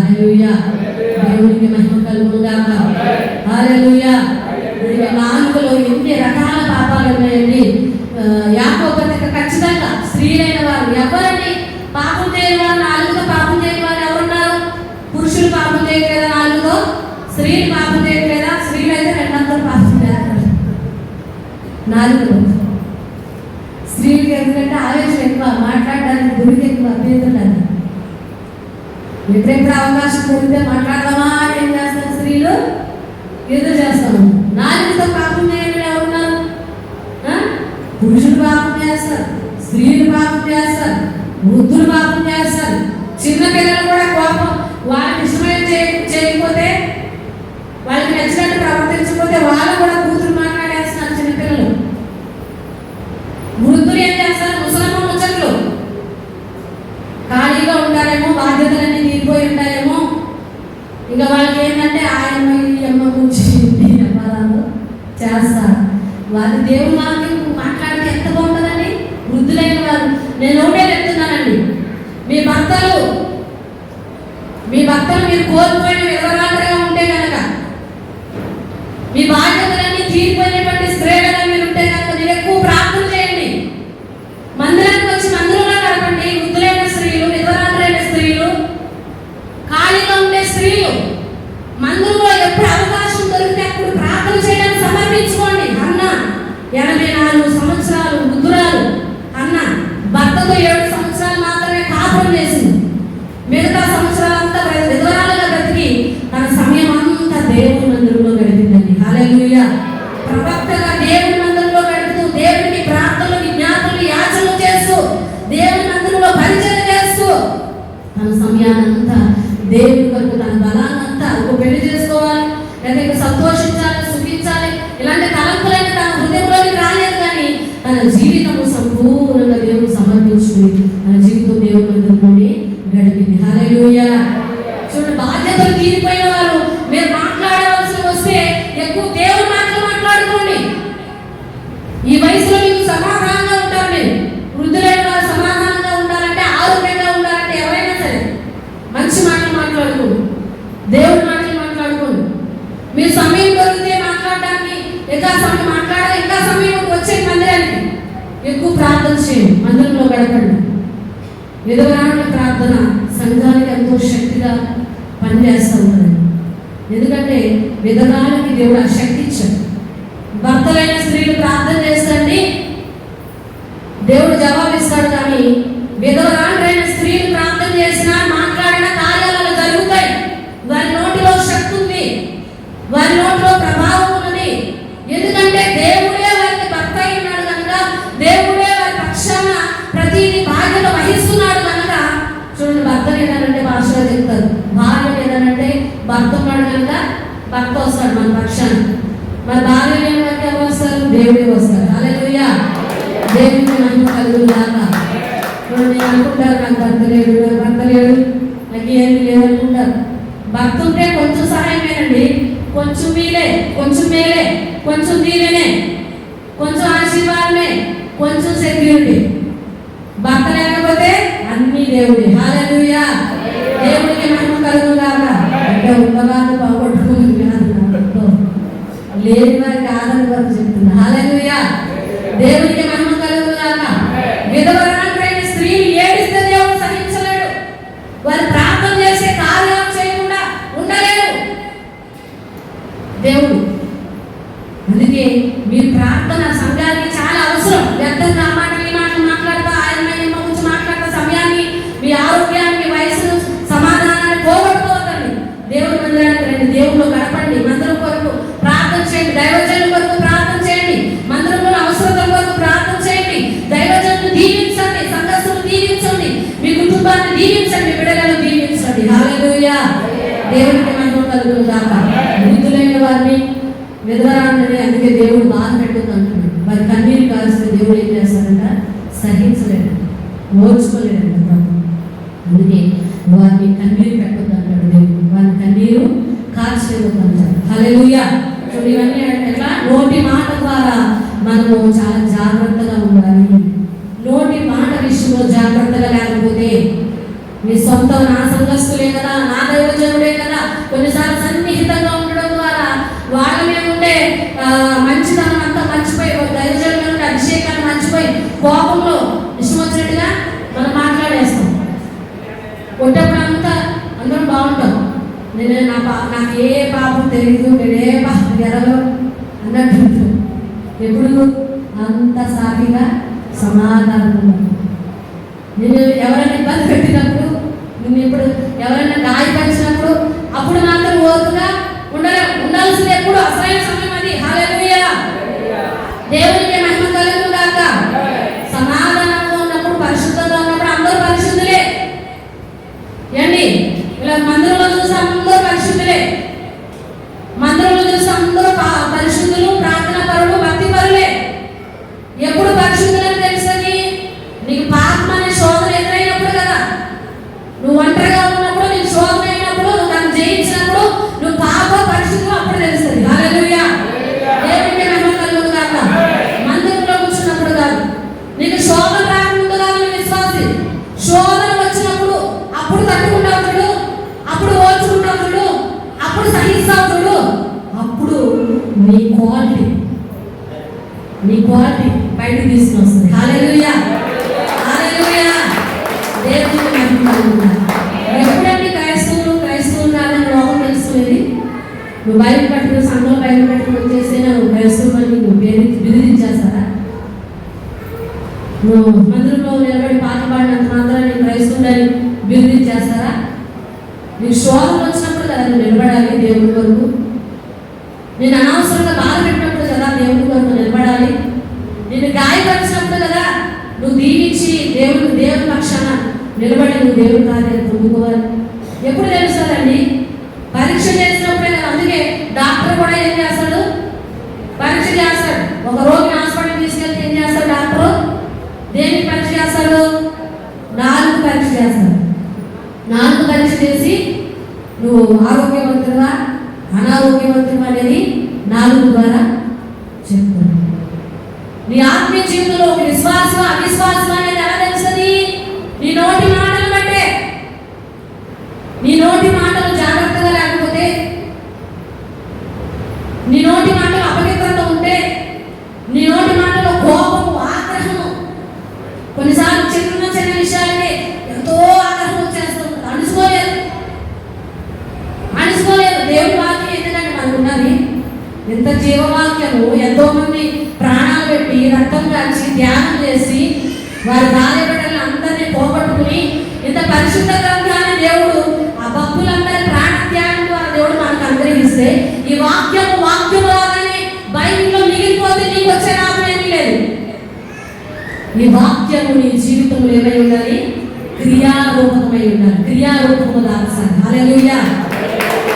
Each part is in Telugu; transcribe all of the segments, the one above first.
హల్లెలూయా. దేవునికి మహిమ కలుగును గాక. హల్లెలూయా. నాలుగులో ఎన్ని రకాల పాపాలు ఉన్నాయండి. యాకోబు పత్రిక ఖచ్చితంగా స్త్రీలైన వారు ఎవరిని పాపం చేయని వారు, నాలుగుతో పాపం చేయని వారు ఎవరున్నారు? పురుషులు పాపం చేయట్లేదా? నాలుగుతో స్త్రీలు పాపం చేయట్లేదా? స్త్రీలు అయితే రెండంతా పాపం చేస్తారు. నాలుగులో స్త్రీలకి ఎందుకంటే ఆవేశం ఎక్కువ, మాట్లాడడానికి గురికి ఎక్కువ, అభ్యంతరాలు. ఎప్పుడెప్పుడు అవకాశం దొరికితే మాట్లాడదామా అని ఏం చేస్తారు స్త్రీలు? ఎదురు చేస్తాము. నాలుగుతో పాపం చేయని ఎవరున్నారు? పురుషులు పాపం చేస్తారు, స్త్రీలు పాపం చేస్తారు, వృద్ధులు పాపం చేస్తారు, చిన్న పిల్లలు కూడా కోపం వాళ్ళకి ఇష్టమైన చేయకపోతే, వాళ్ళకి నచ్చినట్టు ప్రవర్తించకపోతే వాళ్ళు కూడా కూతురు మాట్లాడేస్తున్నారు చిన్నపిల్లలు. వృద్ధులు ఏం చేస్తారు? ముసలమ్మ ముచ్చట్లు. ఖాళీగా ఉంటారేమో, బాధ్యతలన్నీ తీరిపోయి ఉంటాయేమో, ఇక వాళ్ళకి ఏంటంటే ఆయమ్మ ఈ అమ్మ గురించి వ్యాపారాలు చేస్తారు. వాళ్ళు దేవుడు మాట్లాడితే ఎంత బాగుంటుందండి. వృద్ధులైన వారు నేను ఒకటే చెప్తున్నానండి, మీ భర్తలు మీరు కోల్పోయిన వివరాలుగా ఉంటే కనుక, మీ బాధ్యతలన్నీ తీరిపోయినటువంటి స్త్రీలుగా మీరు ఉంటే కనుక మీరు ఎక్కువ ప్రార్థన చేయండి. మందిరానికి వచ్చి మందిరంలో గడపండి. వృద్ధులైన స్త్రీలు, వివరాలైన స్త్రీలు, ఖాళీగా ఉండే స్త్రీలు మందిరంలో ఎప్పుడు అవకాశం దొరికితే అప్పుడు ప్రార్థన చేయడానికి సమర్పించుకోండి. అన్న 84 సంవత్సరాలు వృద్ధురాలు అన్న భర్తతో 7 సంవత్సరాలు మాత్రమే కాపురం చేసింది. మిగతా సంవత్సరాలంతా విధవరాలుగా బ్రతికి తన సమయం అంతా దేవుని మందిరంలో గడిపిందండి. హల్లెలూయా. ప్రవక్తగా దేవుని మందిరంలో గడుపుతూ, దేవునికి ప్రార్థనలు, విజ్ఞాపనలు, యాచనలు చేస్తూ, దేవుని మందిరంలో పరిచయం చేస్తూ తన సమయాన్నంతా దేవుని వరకు, తన బలాన్నంతా ఒక పెళ్లి చేసుకోవాలి, లేదా సంతోషించాలి, సుఖించాలి, ఇలాంటి తలంపులైన తన హృదయంలోకి రాలేదు. కానీ తన జీవితము సంపూర్ణంగా దేవుడు సమర్పించుకుని తన జీవితం దేవుని మందిరంలోనే గడిపింది. హల్లెలూయా. చూడండి, బాధ్యతలు తీరిపోయిన వారు మీరు మాట్లాడవలసి వస్తే ఎక్కువ దేవుని మాటలు మాట్లాడుకోండి. ఈ వయసులో మీకు సమాధానంగా ఉంటారు. మీరు వృద్ధులైన వారు సమాధానంగా ఉండాలంటే, ఆరోగ్యంగా ఉండాలంటే ఎవరైనా సరే మంచి మాటలు మాట్లాడుకోండి, దేవుని మాటలు మాట్లాడుకోండి. మీరు సమయం దొరికితే మాట్లాడడానికి ఇంకా సమయం వచ్చే మందిరానికి ఎక్కువ ప్రార్థన చేయండి, మందిరంలో గడపండి. విధవరాల ప్రార్థన సంఘానికి ఎంతో శక్తిగా పనిచేస్తూ ఉంటుంది. ఎందుకంటే విధవరాలకి దేవుడు ఆ శక్తి ఇచ్చాడు. భర్తలైన స్త్రీలు ప్రార్థన చేస్తండి, దేవుడు జవాబిస్తాడు. కానీ విధవరాలైన స్త్రీలు ప్రార్థన చేసినా, మాట్లాడిన కార్యాలు జరుగుతాయి. వారి నోటిలో శక్తి ఉంది, వారి నోటిలో ప్రభావం ఉన్నది. ఎందుకంటే దేవుడే వారికి భర్త అయినాడు కనుక, దేవుడే వారి పక్షాన ప్రతిదీ బాధ్యత వహిస్తున్నాడు కనుక. చూడండి, భర్తను ఏదనంటే భాషగా చెప్తారు, భార్యను ఏదనంటే భర్త ఉన్నాడు కనుక భర్త వస్తాడు మన పక్షాన. మరి భార్య వారికి ఎవరు వస్తారు? దేవుడే వస్తారు. హల్లెలూయా. దేవునికి మహిమ కలుగును గాక. చూడండి, అనుకుంటారు నాకు భర్త లేడు, నాకు ఏమి లేదనుకుంటారు. భర్త ఉంటే కొంచెం సహాయమేనండి, కొంచెం మేలే, కొంచెం దీవెనే, కొంచెం ఆశీర్వాదమే, కొంచెం సెక్యూరిటీ. భర్త లేకపోతే అన్ని దేవుడి. హల్లెలూయా. దేవుడికి మహిమ కలుగును గాక. అంటే ఉన్నవాళ్ళు బాగుపడుతుంది కాదు, లేని వారికి ఆదరణ వరకు చెప్తున్నా. హల్లెలూయా. దేవుడికి మహిమ కలుగును గాక. విధవరాలైన స్త్రీలు ఏడిస్తే దేవుడు సహించలేడు. వారు ప్రార్థన చేసే కార్యాలు చేయకుండా ఉండలేడు దేవుడు. అందుకే మీ ప్రార్థన సంఘానికి చాలా అవసరం. వ్యర్థంగా ఆ మాటలు ఈ మాటలు మాట్లాడతా, ఆయన గురించి మాట్లాడతా సమయాన్ని, మీ ఆరోగ్యాన్ని, మీ వయసును, సమాధానాన్ని పోగొట్టుకోవద్దండి. దేవుడి మందిరానికి రండి, దేవుళ్ళు గడపండి, మందిరం కొరకు ప్రార్థన చేయండి, దైవజనుల కొరకు ప్రార్థన చేయండి, మందిరంలో అవసరతల కొరకు ప్రార్థన చేయండి, దైవజనులు దీవించండి, సంఘస్థులు దీవించండి, మీ కుటుంబాన్ని దీవించండి, బిడ్డలను దీవించండి. హల్లెలూయా. దేవునికి మహిమ కలుగును గాక. వృద్ధులైన వారిని, విధవరాలని అందుకే దేవుడు బాధ పెట్టుకుంటూ అంటున్నాడు. వారి కన్నీరు కాల్స్తే దేవుడు ఏం చేస్తాడంట? సహించలేడు, ఓర్చుకోలేడంట. అందుకే వారిని కన్నీరు పెట్టొద్దు అంటాడు దేవుడు. వారి కన్నీరు కాల్చలేదు అంటాడు. హల్లెలూయా. చూడు, ఇవన్నీ ఎట్లా? నోటి మాట ద్వారా మనము చాలా జాగ్రత్తగా ఉండాలి. నోటి మాట విషయంలో జాగ్రత్తగా లేకపోతే మీ సొంత నా సంఘస్థులే కదా, నా దైవజనుడే కదా, కొన్నిసార్లు సన్నిహితంగా ఉండడం ద్వారా వాళ్ళ మీద ఉండే మంచితనం అంతా మర్చిపోయి, దైవజనుల ఉండే అభిషేకాన్ని మర్చిపోయి కోపంలో ఇష్టం వచ్చినట్టుగా మనం మాట్లాడేస్తాం. కొట్టేప్పుడు అంతా అందరం బాగుంటాం. నాకు ఏ పాపం తెలియదు, నేను ఏ పాపం ఎరగను అన్నట్టు ఎప్పుడు అంత సాగిగా సమాధానం. నేను ఎవరైనా ఇబ్బంది పెట్టినప్పుడు, నేను ఇప్పుడు ఎవరైనా గాయపరిచినప్పుడు అప్పుడు మాత్రం ఓర్పుగా ఉండాల్సింది ఎప్పుడు అసలైన సమయం అది. హల్లెలూయా, దేవునికి మహిమ కలుగును గాక. సమాధానంగా ఉన్నప్పుడు, పరిశుద్ధంగా ఉన్నప్పుడు అందరూ పరిశుద్ధులే ఏండి. ఇలా మందిరంలో చూసి అందరూ పరిశుద్ధులే, మందిరంలో చూసి అందరూ పరిశుద్ధులు, ప్రార్థన పరులు, భక్తి పరులే. ఎప్పుడు పరిశుద్ధులని తెలుసని నీకు పాపం అనే శోధన ఎదురైనప్పుడు కదా. నువ్వు ఒంటరిగా ఉన్నప్పుడు, నీకు శోధన అయినప్పుడు, నువ్వు దాన్ని జయించినప్పుడు నువ్వు పాప పరిశుద్ధం అప్పుడు తెలుస్తుంది. హల్లెలూయా, దేవునికి మహిమ కలుగును గాక. మందిరంలో కూర్చున్నప్పుడు కాదు, నీకు శోధన రాకముందు కాదు నీ విశ్వాసి. శోధన వచ్చినప్పుడు అప్పుడు తట్టుకుంటావు చూడు, అప్పుడు ఓర్చుకుంటావు చూడు, అప్పుడు సహిస్తావు చూడు, అప్పుడు నీ క్వాలిటీ బయటకు తీసుకుని వస్తుంది. హల్లెలూయా, హల్లెలూయా, దేవునికి మహిమ కలుగును గాక. ఎప్పుడంటే క్రైస్తవులు కాదని లోకం తెలుసుకునేది. నువ్వు బయట పట్టుకుని సంఘంలో బయట పట్టుకుని వచ్చేస్తే నువ్వు క్రైస్తవులు నువ్వు బెదిరించేస్తారా? నువ్వు మందిరంలో నిలబడి పాట పాడినంత మాత్రం నీ క్రైస్తవులని బెదిరించేస్తారా? నీకు శోధన వచ్చినప్పుడు కదా నువ్వు నిలబడాలి దేవుడి వరకు. నేను అనవసరంగా బాధ పెట్టినప్పుడు కదా దేవుడి వరకు నిలబడాలి. నేను గాయపరిచినప్పుడు కదా నువ్వు దీవించి దేవుడి పక్షాన నిలబడి నువ్వు దేవుడి కార్యాలు పొందుకోవాలి. ఎప్పుడు తెలుస్తారండి? పరీక్ష చేసినప్పుడే కదా. అందుకే డాక్టర్ కూడా ఏం చేస్తాడు? పరీక్ష చేస్తాడు. ఒక రోగిని హాస్పిటల్ తీసుకెళ్తే ఏం చేస్తాడు డాక్టరు? దేనికి పరీక్ష చేస్తాడు? 4 పరీక్ష చేస్తాడు. 4 పరీక్ష చేసి నువ్వు ఆరోగ్యవంతుడుగా అనారోగ్యవంతుడు అనేది 4 ద్వారా చెప్తాడు. నీ ఆత్మీయ జీవితంలో ఒక విశ్వాసం అవిశ్వాసం అనేది ఎలా తెలుస్తుంది? నీ నోటి మాటలు బట్టే. నీ నోటి మాటలు జాగ్రత్తగా లేకపోతే, నీ నోటి మాటలు అపవిత్రత ఉంటే, నీ నోటి మాటలో కోపము, ఆగ్రహము, కొన్నిసార్లు చిన్న విషయాలకే ఎంతో ఆగ్రహం వచ్చేస్తుంది. అణుసుకోలేదు. దేవుడి వాక్యం ఎందుకంటే మనకు ఉన్నది ఎంత జీవవాక్యము. ఎంతో మంది ప్రాణాలు పెట్టి రక్తం కాల్చి ధ్యానం చేసి వారి భార్య బిడ్డలను అందరినీ పోగొట్టుకుని ఇంత పరిశుద్ధ గ్రంథాన్ని దేవుడు ఆ భక్తులందరి ప్రాణ త్యాగం ద్వారా దేవుడు మనకు అనుగ్రహిస్తే, ఈ వాక్యములాగానే బైబిల్లో మిగిలిపోతే నీకు వచ్చే లాభం ఏమీ లేదు. ఈ వాక్యము నీ జీవితంలో ఏమై ఉండాలి? క్రియారూపకమై ఉండాలి. క్రియారూపము దాల్చాలి. హల్లెలూయా,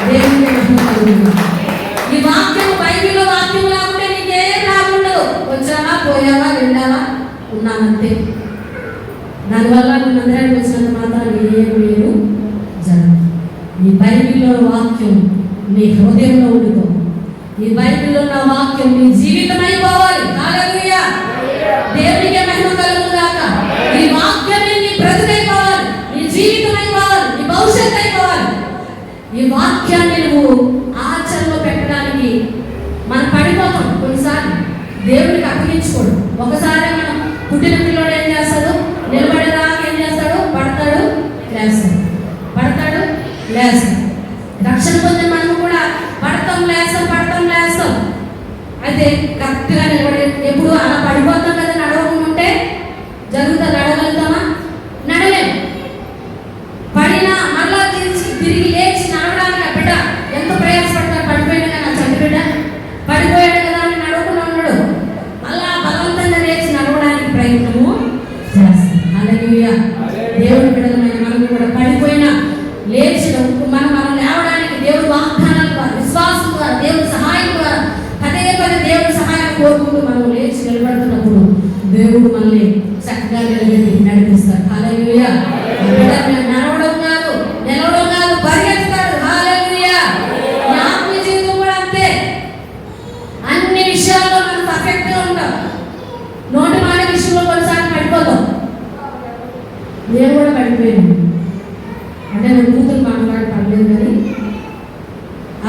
దేవునికి మహిమ కలుగును గాక. ఈ వాక్యము బైబిల్లో వాక్యం లేకుంటే నీకేం లాభం ఉండదు. వచ్చావా, పోయావా, వెళ్ళావా, ఉన్నానంతే. దానివల్ల నువ్వు మందిరానికి వచ్చినంత మాత్రం ఏం లేదు జరగదు. ఈ బైబిల్లో వాక్యం నీ హృదయంలో ఉండిపో. ఈ బైబిల్లో ఉన్న వాక్యం నీ జీవితం అయిపోవాలి. హల్లెలూయా, దేవునికి మహిమ కలుగును గాక. ఈ వాక్యమే నీ బ్రతుకైపోవాలి, నీ జీవితం అయిపోవాలి, నీ భవిష్యత్తు అయిపోవాలి. ఈ వాక్యాన్ని నువ్వు ఆచరణలో పెట్టడానికి మనం పడిపోతాం. కొన్నిసార్లు దేవుడికి అప్పగించుకోడు. ఒకసారి మనం పుట్టిన పిల్లోడు ఏం చేస్తాడు? నిలబడేదాకా ఏం చేస్తాడు? పడతాడు, లేస్తాడు, పడతాడు, లేస్తాడు. రక్షణ పొందిన మనం కూడా పడతాం, లేస్తాం. అయితే కరెక్ట్గా నిలబడే ఎప్పుడు అలా పడిపోతాం కదా. నడవకుండా ఉంటే జరుగుతుంది. నడగలుగుతామా? నడలేము. పడినా మళ్ళా తిరిగి లేచి నడవడానికి బిడ్డ ఎంత ప్రయాసపడతాడు. పడిపోయినా కానీ ఆ చంటి బిడ్డ పడిపోయాడు కదా అని నడవకుండా ఉన్నాడు. మళ్ళా బలవంతంగా లేచి నడవడానికి ప్రయత్నము చేస్తాం. హల్లెలూయా, దేవుడి బిడ్డలమైన మనం కూడా పడిపోయినా లేచి మనం లేవడానికి దేవుడి వాగ్దానాల ద్వారా, విశ్వాసం ద్వారా, దేవుడి సహాయం ద్వారా పదే దేవుడి సహాయం కోరుకుంటూ మనం లేచి నిలబడుతున్నప్పుడు దేవుడు మనల్ని చక్కగా నిలబెట్టి నడిపిస్తాడు. హల్లెలూయా, నడవడం కాదు, నిలవడం కాదు, పరిగెత్తాడు. హల్లెలూయా, నీ ఆత్మీయ జీవితం కూడా అంతే. అన్ని విషయాల్లో మనం పర్ఫెక్ట్గా ఉంటాం. నోటి మాట విషయంలో కొన్నిసార్లు పడిపోతాం. నేను కూడా పడిపోయాను. అంటే నా కూతురు మాట్లాడి పడలేదు కానీ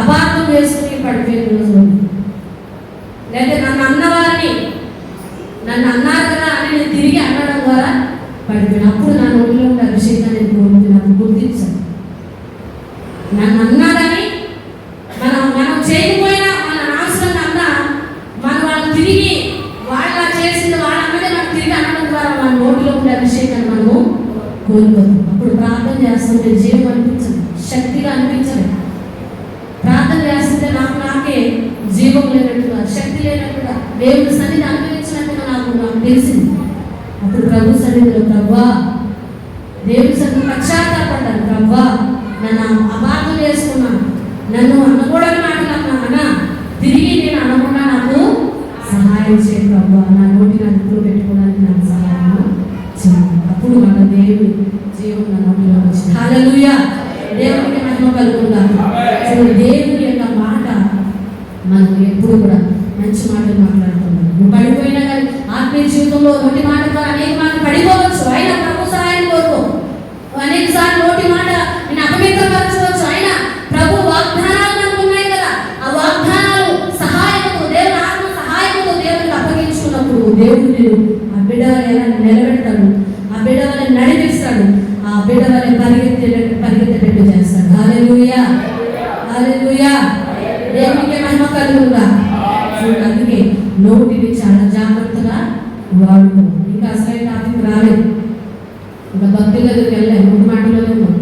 అపార్థం చేసుకుని పడిపోయిన రోజు ఉంది. లేదా నన్ను అన్నవారిని నన్ను అన్నారు కదా అని నేను తిరిగి అనడం ద్వారా పడిపోయాను. అప్పుడు నా నోటిలో ఉండే అభిషేకాన్ని నేను కోరుతున్నాను, గుర్తించాను. నన్ను అన్నాడని మనం చేయకపోయినా మన నాశనం అన్నా మన వాళ్ళు తిరిగి వాళ్ళ చేసింది వాళ్ళన్నదే మనం తిరిగి అనడం ద్వారా మన నోటిలో ఉండే అభిషేకాన్ని మనము కోల్పోతాం. అప్పుడు ప్రార్థన చేస్తుంటే జీవం అనిపించదు, శక్తిగా అనిపించదు. ప్రార్థన చేస్తుంటే నాకే జీవం లేనట్టుగా, శక్తి లేనట్టుగా, దేవుడి సన్నిధి అనుభవించినట్టుగా నాకు తెలిసింది. అప్పుడు ప్రభు సన్నిధిలో ప్రభువా, దేవుడి సన్నిధి పశ్చాత్తాపడ్డాను. ప్రభువా, నన్ను అపార్థం చేసుకున్నాను, నన్ను అనకూడని మాటలు అన్నా తిరిగి నేను అనకుండా నాకు సహాయం చేయ ప్రభువా, నా నోటి అదుపులో పెట్టుకోవడానికి నాకు సహాయం చేయండి. అప్పుడు మన దేవుడి జీవం నా నోటిలో వచ్చింది. హల్లెలూయా, దేవుడికి మహిమ కలుగుతుందా. దేవుడి యొక్క మాట మనం ఎప్పుడు కూడా మంచి మాటలు మాట్లాడుతున్నాం. నువ్వు పడిపోయినా కానీ ఆత్మీయ జీవితంలో నోటి మాట ద్వారా అనేక మాటలు పడిపోవచ్చు. అయినా ప్రభు సహాయం కోరుకో. అనేక సార్లు నోటి మాట నేను అపవిత్రపరచవచ్చు. అయినా ప్రభు వాగ్దానాలు మనకు ఉన్నాయి కదా, ఆ వాగ్దానాలు సహాయము, దేవుని ఆత్మ సహాయముతో దేవునికి అప్పగించుకున్నప్పుడు దేవుడు నేను ఆ బిడ్డ ఎలా నిలబెడతాడు, ఆ బిడ్డ వాళ్ళని నడిపిస్తాడు, ఆ బిడ్డ వాళ్ళని పరిగెత్తేటట్టు చేస్తాడు. హల్లెలూయా, హల్లెలూయా, దేవునికి మహిమ కలుగుగా. అందుకే నోటిని చాలా జాగ్రత్తగా వాడుకో. ఇంకా అసలైన టాపిక్ రాలేదు, ఇంకా భక్తి దగ్గరికి వెళ్ళాలి, నోటి మాటలోనే ఉన్నాం.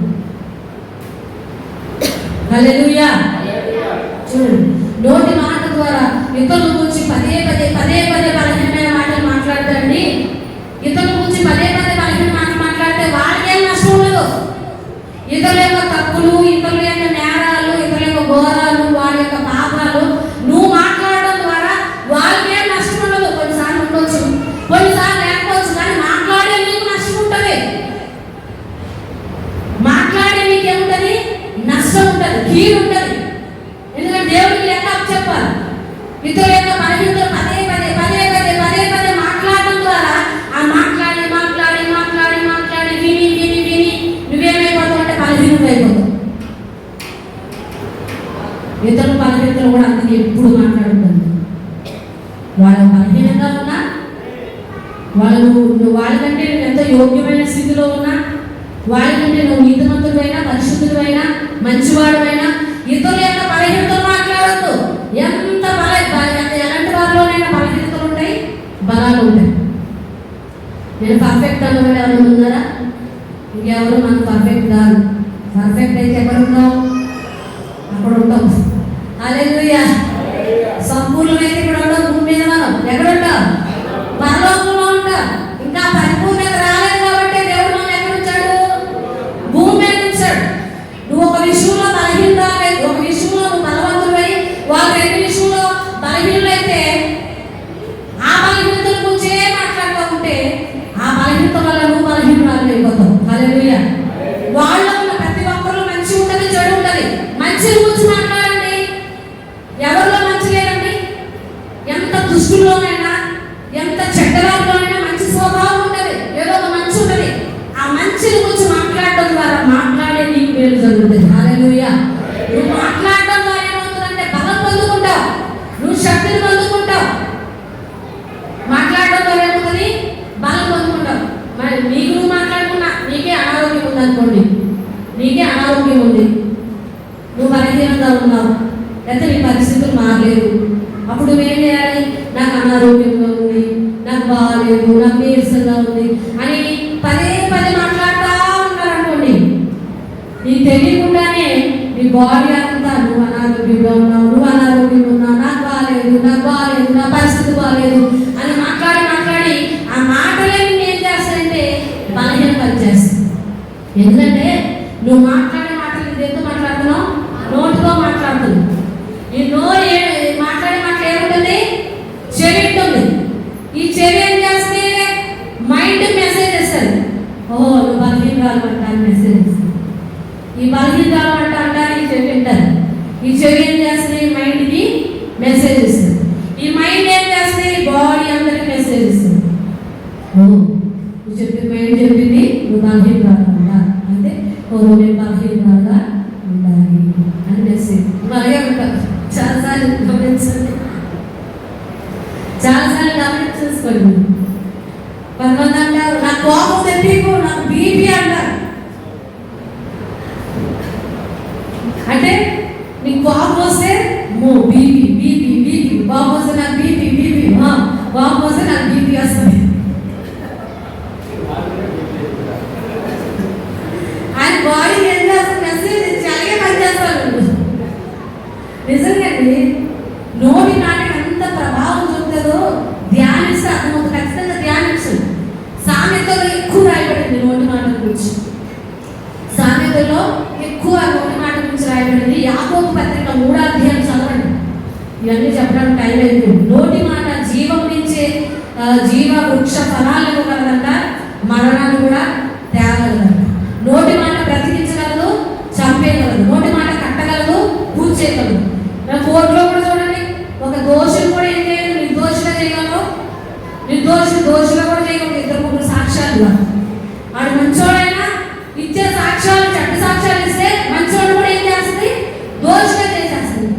హల్లెలూయా. చూడండి, నోటి మాట ద్వారా ఇతరుల గురించి పదే పదే బలహీనమైన మాటలు మాట్లాడతారండి. ఇతరుల గురించి పదే బలహీన మాటలు మాట్లాడితే వాళ్ళకేం నష్టం ఉండదు. ఇతరుల యొక్క తప్పులు, ఇతరుల యొక్క నేరాలు, ఇతరుల యొక్క ఘోరాలు, వాళ్ళ యొక్క పాపాలు నువ్వు మాట్లాడడం ద్వారా వాళ్ళకేం నష్టం ఉండదు. కొన్నిసార్లు ఉండొచ్చు, కొన్నిసార్లు లేకపోవచ్చు, కానీ మాట్లాడే నీకు నష్టం ఉంటుంది. మాట్లాడే నీకేముంటుంది? నష్టం ఉంటుంది, కీడు ఉంటుంది. ఎందుకంటే దేవుడికి లెక్క చెప్పాలి. ఇతరుల యొక్క బలహీనతలు పదే పదే మాట్లాడడం ద్వారా ఆ మాట్లాడి విని నువ్వేమైపోతావు అంటే బలహీనత అయిపోతావు. ఇతరుల బలహీనతలు కూడా అందుకే ఎప్పుడు మాట్లాడుతుంది. వాళ్ళ బలహీనంగా ఉన్నా, వాళ్ళకంటే నువ్వు ఎంతో యోగ్యమైన స్థితిలో ఉన్నా, వాళ్ళకంటే నువ్వు నీతిమంతుడైనా, పరిశుద్ధుడైనా, మంచివాడువైనా ఇతరుల యొక్క బలహీనతలు మాట్లాడద్దు. ఎలాంటి వారిలోనైనా బలహీనతలు ఉంటాయి, బలాలు ఉంటాయి. నేను పర్ఫెక్ట్ అన్నవాడు ఎవరు ఉన్నారా? ఇంకెవరు మనకు పర్ఫెక్ట్ కాదు. పర్ఫెక్ట్ అయితే ఎక్కడ ఉంటాం? అక్కడ ఉంటాం. హల్లెలూయా. సంపూర్ణమైతే ఇక్కడ ఉంటాం. భూమి మీద మనం ఎక్కడ ఉంటాం? పరలోకంలో ఉంటాం. ఇంకా పరిపూర్ణత రాలేదు కాబట్టి దేవుడు మనం ఎక్కడ ఉంచాడు? భూమి మీద ఉంచాడు. నువ్వు ఒక విషయంలో బలహీనత, ఒక విషయంలో నువ్వు బలవంతుడై, వాళ్ళు రెండు విషయంలో బలహీనులైతే ఆ బలహీనతల గురించే మాట్లాడుతూ ఉంటే ఆ బలహీనత వల్ల నువ్వు బలహీనురాలు అయిపోతావు. హల్లెలూయా. వాళ్ళ ఉన్న ప్రతి ఒక్కరిలో మంచి ఉంటుంది, చెడు ఉంటుంది. మంచి గురించి మాట్లాడండి. ఎవరిలో మంచి లేదండి? ఎంత దుష్టుల్లోనైనా, ఎంత చెడ్డవారిలోనైనా మంచి స్వభావం ఉంటుంది, ఏదో ఒక మంచి ఉంటుంది. ఆ మంచిని గురించి మాట్లాడడం ద్వారా మాట్లాడే నీకు మేలు జరుగుతుంది. హల్లెలూయా. నువ్వు మాట్లాడడం ద్వారా ఏమవుతుందంటే బలం పొందుకుంటావు, నువ్వు శక్తిని పొందుకుంటావు. మాట్లాడడం ద్వారా ఏమవుతుంది? బలం పొందుకుంటావు. మరి నీకు నువ్వు మాట్లాడుకున్నా నీకే అనారోగ్యం ఉందనుకోండి, నీకే అనారోగ్యం ఉంది, నువ్వు బలహీనంగా ఉన్నావు, లేకపోతే నీ పరిస్థితులు మారలేదు. అప్పుడు నువ్వేం చేయాలి? నాకు అనారోగ్యంగా ఉంది, నాకు బాగాలేదు, నాకు నీరసంగా ఉంది అని పదే మాట్లాడుతూ ఉన్నారనుకోండి, నీకు తెలియకుండానే నీ బాడీ అంతా నువ్వు అనారోగ్యంగా ఉన్నావు, నాకు బాగాలేదు, నా పరిస్థితి బాగాలేదు అని మాట్లాడి ఆ మాటలే ఏం చేస్తాయంటే బలహీనత చేస్తాయి. ఎందుకంటే నువ్వు మాట్లాడే మాటలు దేంతో మాట్లాడుతున్నావు? నోటితో మాట్లాడుతున్నావు. ఈ నోరు మాట్లాడే మాటలు ఏముంటుంది? చెవి ఉంటుంది. ఈ చెవి ఏం చేస్తే మైండ్ మెసేజ్ ఇస్తుంది. ఓహో, నువ్వు బలహీనరాలు అంటాను మెసేజ్ ఇస్తుంది. ఈ బలహీనరాలు అంటారు, ఈ చెవి వింటారు. ఈ చెవి ఏం చేస్తుంది? మైండ్కి మెసేజ్ ఇస్తుంది. ఈ మైండ్ ఏం చేస్తుంది? బాడీ అందరికి మెసేజ్ ఇస్తుంది. ఓ, నువ్వు చెప్పింది మైండ్ చెప్పింది, నువ్వు బలహీనరాలు అంట. అంటే మేము బలహీనంగా ఉండాలి అనేసి అలాగే ఉంటారు. చాలాసార్లు గమనించండి, చాలాసార్లు గమనించేసుకోండి. కొంతమంది అంటారు నాకు కోపం తెప్పికు, నాకు బీపీ అంటారు. అంటే నీకు కోపం వస్తే బీపీ బీపీ బీపీ, కోపం వస్తే నాకు బీపీ బీపీ, కోపం వస్తే నాకు బీపీ వస్తుంది. ఆయన బాడీ ఏం చేస్తారు, మెసేజ్ ఇచ్చి అలాగే పనిచేస్తారు. నిజంగానే నోటి నాటికి ఎంత ప్రభావం చూపుతుందో ధ్యానిస్తే అర్థమవుతుంది. ఖచ్చితంగా ధ్యానించు. సామెతలో ఎక్కువ రాయబడింది నోటి మాట గురించి. సామెతలో ఎక్కువ నోటి మాట గురించి రాయబడింది. యాకోబు పత్రిక 3వ అధ్యాయం చదవండి. ఇవన్నీ చెప్పడానికి టైం అయిపోయింది. నోటి మాట జీవం నుంచే జీవ వృక్ష ఫలాలను కలదంట, మరణాన్ని కూడా తేగలదంట. నోటి మాట బ్రతికించగలదు, చంపేయగలదు. నోటి మాట కట్టగలదు, కూర్చేయగలదు. కోర్టులో కూడా చూడండి, ఒక దోషులు కూడా ఏం చేయగలరు, నిర్దోషిగా చేయగలరు, దోషులు కూడా చేయగలరు. 2-3 సాక్ష్యాలు వాడు మంచోడైనా ఇచ్చే సాక్ష్యాలు, చెడ్డ సాక్ష్యాలు ఇస్తే మంచోడు కూడా ఏం చేస్తుంది, దోషిగా చేసేస్తుంది.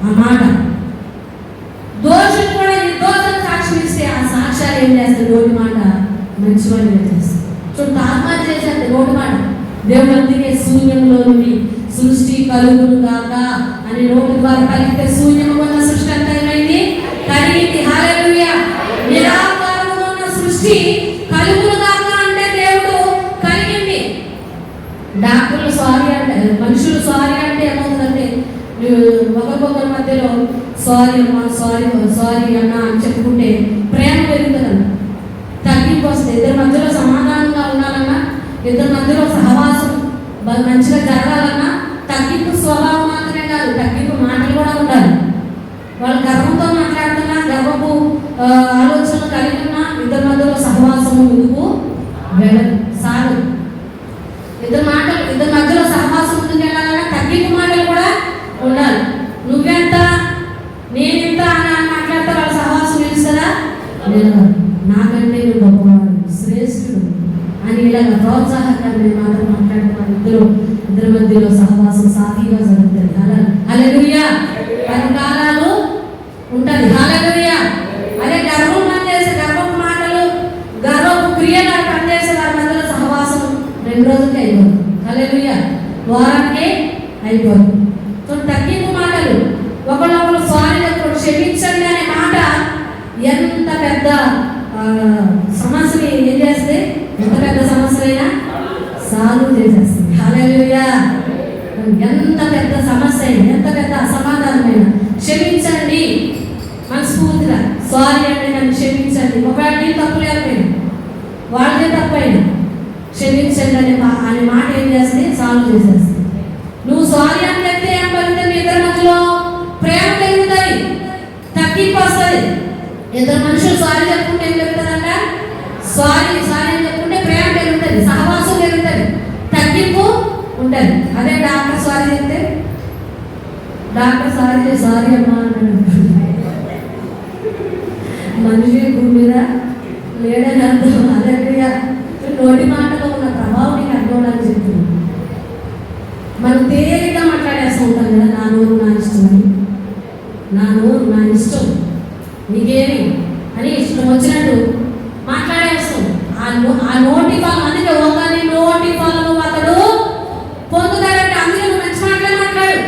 ఆ మాట దోషులు కూడా నిర్దోషం సాక్ష్యం ఇస్తే ఆ సాక్ష్యాలు ఏం చేస్తుంది, నోటి మాట మంచివాడిగా చేస్తుంది. చూడండి, ఆత్మహత్య చేసేది నోటి మాట. దేవుడు అందుకే శూన్యంలో నుండి సృష్టి కలుగును గాక అని నోటి ద్వారా కలిగితే శూన్యము ఉన్న సృష్టి అంతా ఏమైంది, కలిగింది. హల్లెలూయా. నిరాకారము ఉన్న సృష్టి కలుగును గాక అంటే దేవుడు కలిగింది. డాక్టర్లు సారీ అంటే, మనుషులు సారీ అంటే ఏమవుతుందంటే ఒకరికొకరి మధ్యలో సారీ అమ్మా, సారీ అన్నా అని చెప్పుకుంటే ప్రేమ పెరుగుతుందన్న, తగ్గింపు వస్తుంది. ఇద్దరి మధ్యలో సమాధానంగా ఉండాలన్నా, ఇద్దరి మధ్యలో సహవాసం మంచిగా జరగాలన్నా తగ్గింపు స్వభావం మాత్రమే కాదు, తగ్గింపు మాటలు కూడా ఉండాలి. వాళ్ళు గర్వంతో మాట్లాడుతున్నా, గర్వపు ఆలోచనలు కలిగి ఉన్నా ఇద్దరి మధ్యలో సహవాసము ముందుకు వెళ్ళదు, సాగదు. ఇద్దరి మధ్యలో సహవాసం ముందుకు వెళ్ళాలన్నా తగ్గింపు మాటలు కూడా ఉండాలి. నువ్వెంత నేనెంత అని మాట్లాడితే వాళ్ళ సహవాసం నిలుస్తుందా, నిలవదు. నాకంటే నువ్వు గొప్పవాడు, శ్రేష్ఠుడు అని ఇలాగ ప్రోత్సాహకరమైన మాటలు మాట్లాడుతున్నారు. ఇద్దరి మధ్యలో సహవాసం సాఫీగా జరుగుతుంది. హల్లెలూయా. 10 కాలాలు ఉంటుంది. హల్లెలూయా. అదే గర్వం పనిచేసే గర్వపు మాటలు, గర్వపు క్రియలు పనిచేసే వారి మధ్యలో సహవాసం 2 రోజులకే అయిపోతుంది. హల్లెలూయా. వారానికే అయిపోతుంది. తగ్గింపు మాటలు, ఒకళ్ళొకరు సారీ చెప్పడం, క్షమించండి అనే మాట ఎంత పెద్ద సమస్యని ఏం చేస్తే, ఎంత పెద్ద సమస్య అయినా సాల్వ్ చేసేస్తుంది. హల్లెలూయా. ఎంత పెద్ద సమస్య అయినా, ఎంత పెద్ద అసమాధానమైన క్షమించండి మనస్ఫూర్తిగా, సారీ అండి నన్ను క్షమించండి. ఒకవేళ నీ తప్పు లేకపోయినా, వాళ్ళదే తప్పైనా క్షమించండి అనే మాట ఏం చేస్తుంది, సాల్వ్ చేసేస్తుంది. నువ్వు సారీ అని చెప్తే ఏం పడుతుంది, ఇద్దరి మధ్యలో ప్రేమ పెరుగుతుంది, తగ్గింపు వస్తుంది. ఇద్దరు మనుషులు సారీ చెప్పుకుంటే ఏం పెరుగుతుందంట, సారీ అని చెప్పుకుంటే ప్రేమ పెరుగుతుంది, సహవాసం పెరుగుతుంది, తగ్గింపు ఉంటుంది. అదే డాక్టర్ సారీ చెప్తే, డాక్టర్ సారీ అమ్మా అన్నాడు, మనిషి భూమి మీద లేడని అర్థం. అదే నోటి మాటలో ఉన్న ప్రభావం నీకు అర్థమని చెప్తున్నాను. మనం తేలిగా మాట్లాడేస్తూ ఉంటాం కదా, నా నోరు నా ఇష్టం, నా నోరు నా ఇష్టం, నీకేమి అని ఇష్టం వచ్చినట్టు మాట్లాడేస్తాం. ఆ నోటి ఫలం, అందుకే ఒకరి నోటి ఫలము అతడు పొందుతాడంటే, అందుకే నువ్వు మంచి మాటలే మాట్లాడు,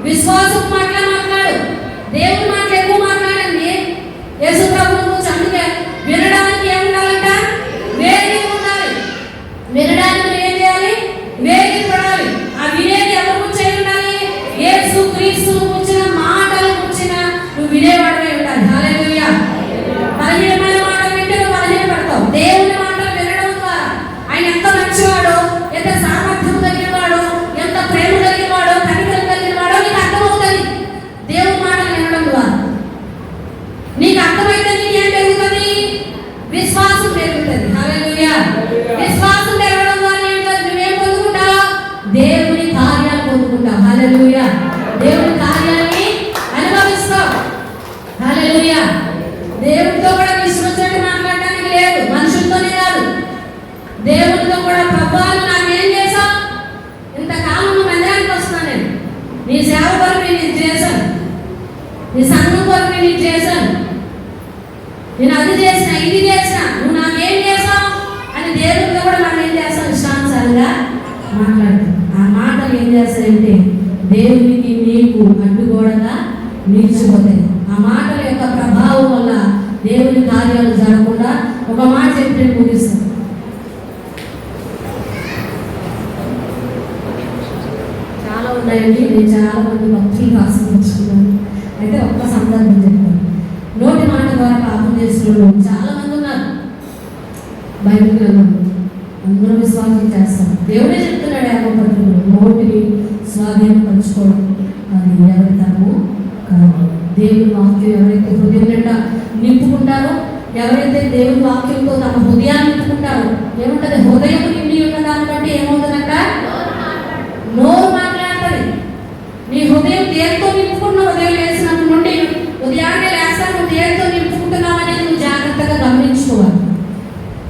విశ్వాసం మాటలే మాట్లాడు, దేవుని మాటలు ఎక్కువ మాట్లాడండి. యేసు ప్రభువు గురించి అందుకే వినడానికి ఏముండాలంట, వేగి ఉండాలి. వినడానికి ఏం చేయాలి, వేగి పడాలి. ఆ వినేది ఎవరు కూర్చొని ఉండాలి, యేసు క్రీస్తు కూర్చిన మాటలు కూర్చిన నువ్వు వినేవాడివే ఉండాలి. హల్లెలూయా. బలహీనమైన మాటలు వింటే నువ్వు బలహీనపడతావు. దేవుని మాటలు వినడం ద్వారా ఆయన ఎంత మంచివాడో, ఎంత సామర్థ్యం కలిగినవాడో, ఎంత ప్రేమ కలిగినవాడో, కనికరం కలిగినవాడో నీకు అర్థమవుతుంది. దేవుని మాటలు వినడం ద్వారా నీకు అర్థమైతే నీకేం పెరుగుతుంది, విశ్వాసం పెరుగుతుంది. హల్లెలూయా. విశ్వాసం పెరగడం ద్వారా నువ్వేం పొందుకుంటావు, దేవుని కార్యాలు పొందుకుంటావు. హల్లెలూయా. దేవుని కార్యాన్ని అనుభవిస్తావు. హల్లెలూయా. దేవుడితో కూడా విశ్వసించడం మాట్లాడడానికి లేదు, మనుషులతోనే కాదు, దేవుడితో కూడా ప్రభువు నాకేం చేశావు, మాట్లాడతారు. ఆ మాటలు ఏం చేస్తాయంటే దేవునికి నీకు అడ్డుగోడగా నిలిచిపోతాయి. ఆ మాటల యొక్క ప్రభావం వల్ల దేవుని కార్యాలు జరగకుండా ఒక మాట చెప్పి నేను ముగిస్తాను. చాలా ఉన్నాయండి, నేను చాలా మంది భక్తులు ఆశ్రయించుకున్నాను. అయితే ఒక్క సందర్భం చెప్తాను. నోటి మాట ద్వారా పాపం చేసిన వాళ్ళు చాలా మంది ఉన్నారు. బైబిల్ గ్రంథంలో అందరూ విశ్వాసం చేస్తారు. దేవుడే చెప్తున్నాడు ఏమో నోటిని స్వాధీనపరచుకోవడం అది ఎవరి తరము కాదు. దేవుని వాక్యం ఎవరైతే హృదయం నిండా నింపుకుంటారో, ఎవరైతే దేవుని వాక్యంతో తమ హృదయాన్ని నింపుకుంటారో ఏముంటుంది? హృదయం నిండి ఉన్న దాన్ని బట్టి ఏమవుతుందంట? నోరు మాట్లాడుతుంది. నీ హృదయం దేనితో నింపుకున్నావు? ఉదయం లేచినప్పటి నుండి ఉదయాన్నే లేస్తాను దేనితో నింపుకుంటున్నావు అనేది నువ్వు జాగ్రత్తగా గమనించుకోవాలి.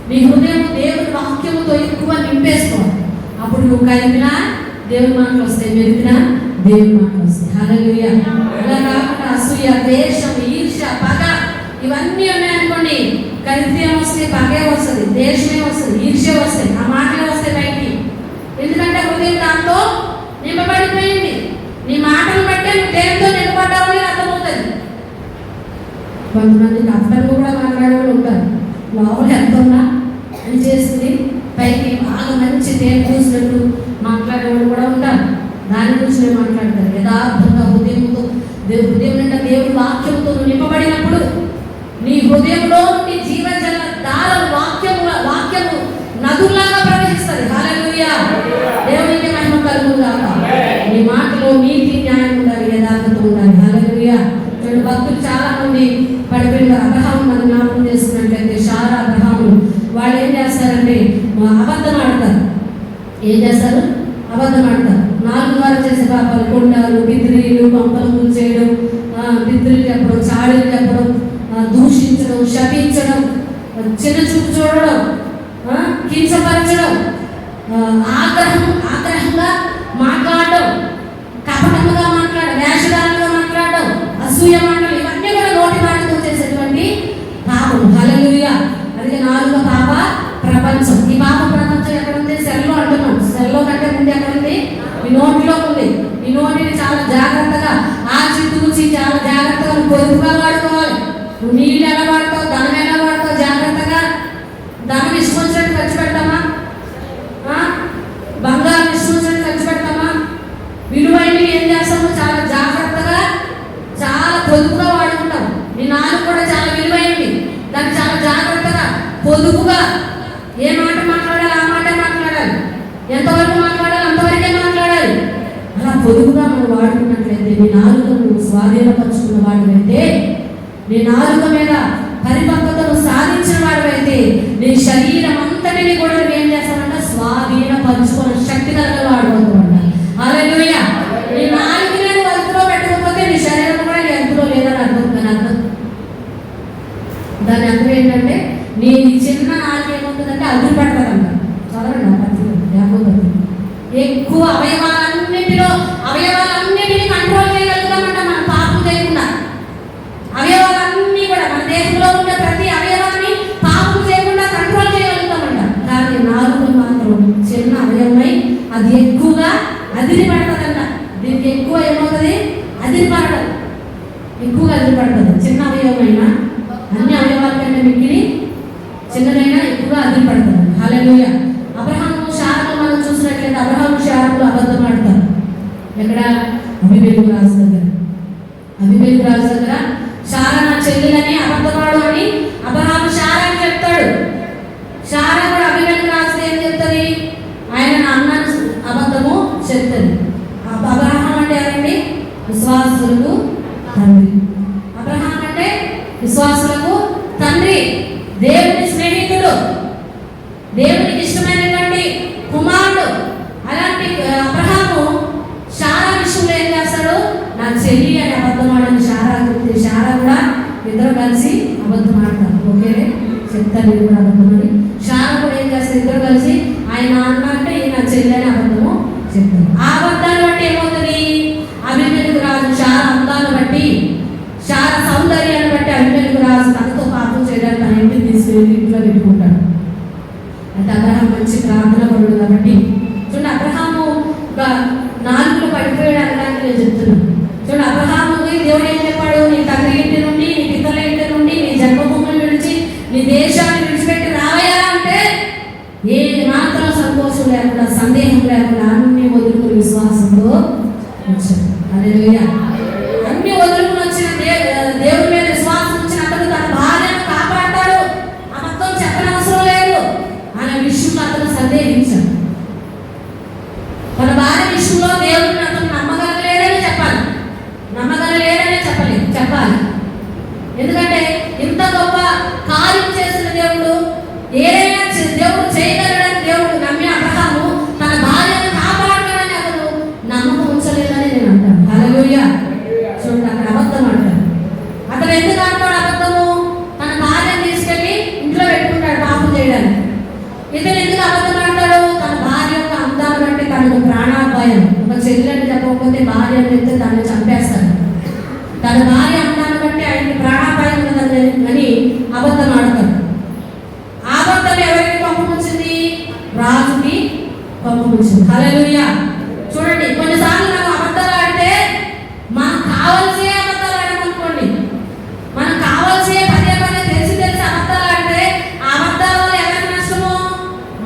నీ హృదయం దేవుని వాక్యముతో ఎక్కువ నింపేసుకోవాలి. అప్పుడు నువ్వు కలిపినా దేవుని మాటలు వస్తాయి, మెరిపినా దేవుని మాటలు వస్తాయి. హల్లెలూయా. అలా కాకుండా అసూయ, ద్వేషం, ఈర్ష్య, పగ ఇవన్నీ ఉన్నాయనుకోండి, కలిపి ఏమొస్తుంది? పగే వస్తుంది, ద్వేషమే వస్తుంది, ఈర్ష్య వస్తాయి, ఆ మాటలే వస్తాయి బయటికి. ఎందుకంటే హృదయం దాంతో నింపబడిపోయింది. నీ మాటలు బట్టే నువ్వు దేనితో నింపబడ్డావు అని అర్థమవుతుంది. కొంతమంది డాక్టర్లు కూడా మాట్లాడే వాళ్ళు ఉంటారు. లోపల ఎంత ఉన్నా అని చేస్తుంది, పైకి బాగా మంచి తేను చూసినట్టు మాట్లాడేవాళ్ళు కూడా ఉంటారు. దాని గురించి నేను మాట్లాడతాను. యథార్థంగా హృదయంతో హృదయం నిండా దేవుడి వాక్యంతో నింపబడినప్పుడు నీ హృదయంలో నీ జీవజల దారులు వాక్యము నదుల్లాగా ప్రవహిస్తుంది. హల్లెలూయా. దేవునికి మహిమ కలుగుగాక. నీ మాటలో నీతి, న్యాయం ఉండాలి, యథార్థత ఉండాలి. హల్లెలూయా. రెండు భక్తులు చాలా మంది పడిపోయిన అబ్రహాము మనం జ్ఞాపకం చేస్తున్నట్లయితే శారా, అబ్రహాము వాళ్ళు ఏం చేస్తారంటే అబద్ధం ఆడతారు. ఏం చేస్తారు? అబద్ధం ఆడతారు. 4 వారు చేసే పాపాలు కొండాలు, బిద్రీలు, పంపలు ముంచేయడం, బిద్రీలు చెప్పడం, చాడీలు చెప్పడం, దూషించడం, శపించడం, చిన్న చూపు చూడడం, కించపరచడం, ఆగ్రహంగా మాట్లాడడం, కపటముగా మాట్లాడడం, వేషధారంగా మాట్లాడడం, అసూయ మాటలు, ఇవన్నీ కూడా నోటి మాటతో చేసేటువంటి పాపం. హల్లెలూయా. అది 4వ పాప ప్రపంచం. ఈ పాప ప్రపంచం ఎక్కడ ఉంది? సెల్లో అంటున్నాం. సెల్లో కంటే ముందు ఎక్కడ ఉంది? ఈ నోటిలో ఉంది. ఈ నోటిని చాలా జాగ్రత్తగా ఆచితూచి చాలా జాగ్రత్తగా పొదుపుగా వాడుకోవాలి. నువ్వు నీళ్ళు ఎలా వాడతావు, ధనం ఎలా వాడతావు జాగ్రత్తగా. ధనం ఇష్టం వచ్చినట్టు ఖర్చు పెడతామా? బంగారం ఇష్టం వచ్చినట్టు ఖర్చు పెడతామా? విలువైనవి ఏం చేస్తాము? చాలా జాగ్రత్తగా చాలా పొదుపుగా వాడుకుంటాం. నీ నాలుగు కూడా చాలా విలువైనవి, దాన్ని చాలా జాగ్రత్తగా పొదుపుగా ఏ మాట మాట్లాడాలి ఆ మాట మాట్లాడాలి, ఎంతవరకు మాట్లాడాలి అంతవరకే మాట్లాడాలి. అలా పొదుపుగా మనం వాడుకున్నట్లయితే నీ నాలుకను స్వాధీనపరుచుకున్న వాడివైతే, నీ నాలుక మీద పరిపక్వతను సాధించిన వాడివైతే నీ శరీరం అంతటిని కూడా ఏం చేస్తామంటే స్వాధీనపరుచుకున్న శక్తి కలిగిన వాడుకుంటామంట. హల్లెలూయా. నీ నాలుగునే అదుపులో పెట్టకపోతే నీ శరీరం కూడా నీ అదుపులో లేదని అర్థం. దాని అర్థం ఏంటంటే నీ చిన్న నాలుగు ఏమవుతుందంటే అదుపు పడతారంట. చదవండి ఆ పత్రిక. ఎక్కువ అవయవాలన్నిటినీ కంట్రోల్ చేయగలుగుతామంట మనం పాపం చేయకుండా. అవయవాలన్నీ కూడా మన దేశంలో ఉన్న ప్రతి అవయవాన్ని పాపం చేయకుండా కంట్రోల్ చేయగలుగుతామంట. కానీ నాలుగు మాత్రం చిన్న అవయవమై అది ఎక్కువగా అదిరి పడుతుందంట. దీనికి ఎక్కువ ఏమవుతుంది? అదిరి పడడం, ఎక్కువగా అదిరి పడుతుంది. చిన్న అవయవమైనా అన్ని అవయవాల కంటే మిక్కిలి చిన్నదైనా ఎక్కువగా అదిరి పడుతుంది. హల్లెలూయా. అబ్రహాము శారాను మనం చూసినట్లయితే అబ్రహాము శారాలు అబద్ధం ఆడతారు. ఎక్కడ? అబీమెలెకు రాజు దగ్గర శారా నా చెల్లెలని అబద్ధమాడు అని అబ్రహాము శారాకి చెప్తాడు. శారా కూడా అబీమెలెకు రాజు ఏం చెప్తుంది? ఆయన నా అన్నను అబద్ధము చెప్తుంది. అబ్రహాం అంటే ఎవరండి? విశ్వాసులకు తండ్రి. అబ్రహాం అంటే విశ్వాసులకు తండ్రి, దేవుని స్నేహితుడు, దేవునికి ఇష్టమైనటువంటి కుమారుడు. అలాంటి అబ్రహాము శారా విషయంలో ఏం చేస్తాడు? నా చెల్లి అని అబద్ధం ఆడని శారా చెప్తే శారా కూడా ఇద్దరు కలిసి అబద్ధం ఆడతారు. ఓకే చెప్తారు, ఇది కూడా అబద్ధమని. శారా కూడా ఏం చేస్తారు? ఇద్దరు కలిసి ఆయన అన్న అంటే నా చెల్లి అని అబద్ధము చెప్తారు. ఆ అబద్ధాన్ని బట్టి ఏమవుతుంది? అబీమెలెకు రాజు శారా అందాన్ని బట్టి, శారా సౌందర్యాన్ని బట్టి అబీమెలెకు రాజు తనతో పాపం చేయడానికి తన ఇంటిని తీసుకెళ్ళి ఇంట్లో పెట్టుకుంటాడు. అంటే అబ్రహాం మంచి ప్రార్థన పరుడు కాబట్టి చూడండి. అబ్రహాం ప్రాణాపాయం. ఒక చెల్లెని చెప్పకపోతే భార్య అని చెప్తే దాన్ని చంపేస్తాడు. తన భార్య అన్నాను బట్టి ఆయనకి ప్రాణాపాయం ఉన్నదని అని అబద్ధం ఆడతాడు. అబద్ధం ఎవరికి పంపుకొచ్చింది? రాజుకి పంపుకొచ్చింది. హల్లెలూయా. చూడండి, కొన్నిసార్లు నాకు అబద్ధాలు ఆడితే మనకు కావాల్సే అబద్ధాలు ఆడమనుకోండి, మనకు కావాల్సే పదే పదే తెలిసి అబద్ధాలు ఆడితే ఆ అబద్ధాల వల్ల ఎవరికి నష్టమో?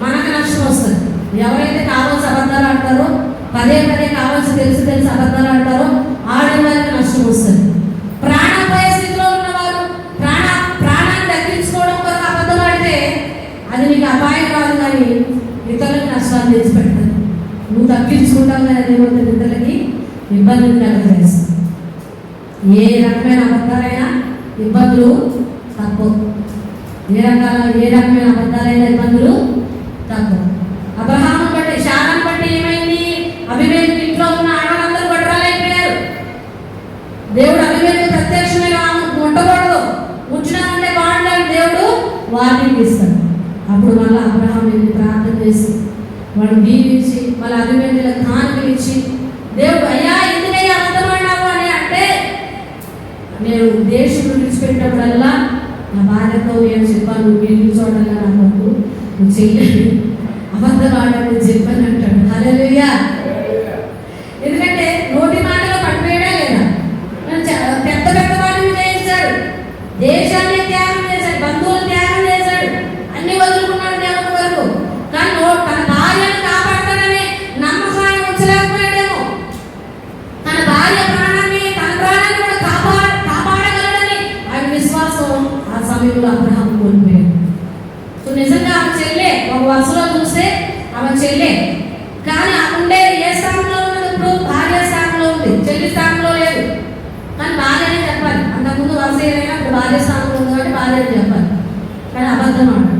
మనకు నష్టం వస్తుంది. ఎవరైతే కావాల్సి అబద్ధాలు ఆడతారో, పదే పదే కావాల్సి తెలిసి అబద్ధాలు ఆడతారో ఆడిన వారికి నష్టం వస్తుంది. ప్రాణాపాయ స్థితిలో ఉన్నవారు ప్రాణాన్ని దక్కించుకోవడం కొరకు అబద్ధం ఆడితే అది నీకు అపాయం కాదు, కానీ ఇతరులకు నష్టాన్ని తెచ్చిపెడతారు. నువ్వు తప్పించుకుంటావు కానీ అదేమవుతుంది? ఇతరులకి ఇబ్బందులు కలగజేస్తావు. ఏ రకమైన అబద్ధాలైనా ఇబ్బందులు తప్పవు. ఏ రకమైన అబద్ధాలైన ఇబ్బందులు తప్పవు. అబ్రహాము బట్టి, శారాను బట్టి ఏమైంది? అబీమెలెకు ఇంట్లో ఉన్న ఆడవాళ్ళందరూ గొడ్రాలైపోయారు. దేవుడు అబీమెలెకు ప్రత్యక్షమైన ఉండకూడదు, ఉంచినామంటే బాగుండాలి, దేవుడు వార్నింగ్ ఇస్తాడు. అప్పుడు మళ్ళీ అబ్రహాం వెళ్ళి ప్రార్థన చేసి వాడు దీవించి మళ్ళీ అబీమెలెకు కానుకలు ఇచ్చి, దేవుడు అయ్యా ఎందుకయ్యా అబద్ధమన్నావు అని అంటే, నేను దేశం విడిచిపెట్టినప్పుడల్లా నా భార్యతో నేను చెప్పాను, నువ్వు వీళ్ళు చూడాలి నాకు నువ్వు చెయ్యాలి, అబద్ధం ఆడాలని చెప్పని అంటాడు. హల్లెలూయా. ఎందుకంటే నోటి మాటలో పడిపోయాడా లేదా? పెద్ద పెద్ద వాటిని చేయించాడు, దేశాన్ని త్యాగం చేశాడు, బంధువులు త్యాగం చేశాడు, అన్ని వదులుకున్నాడు దేవుడి వరకు. కానీ తన భార్యను కాపాడతానని నమ్మకాన్ని ఉంచలేకపోయాడేమో. తన భార్య ప్రాణాన్ని, తన ప్రాణాన్ని కూడా కాపాడగలడని ఆయన విశ్వాసం ఆ సమయంలో అబ్రహాము కోల్పోయాడు. సో నిజంగా ఆమె చెల్లె, ఒక వరుసలో చూస్తే ఆమె చెల్లె, కానీ ఆమె ఏ స్థానంలో ఉన్నది? ఇప్పుడు భార్య స్థానంలో ఉంది, చెల్లి స్థానంలో లేదు. కానీ భార్య అని చెప్పాలి. అంతకుముందు వరుస ఏదైనా ఇప్పుడు భార్య స్థానంలో ఉంది కాబట్టి భార్య అని చెప్పాలి. కానీ అబద్ధం ఆడు.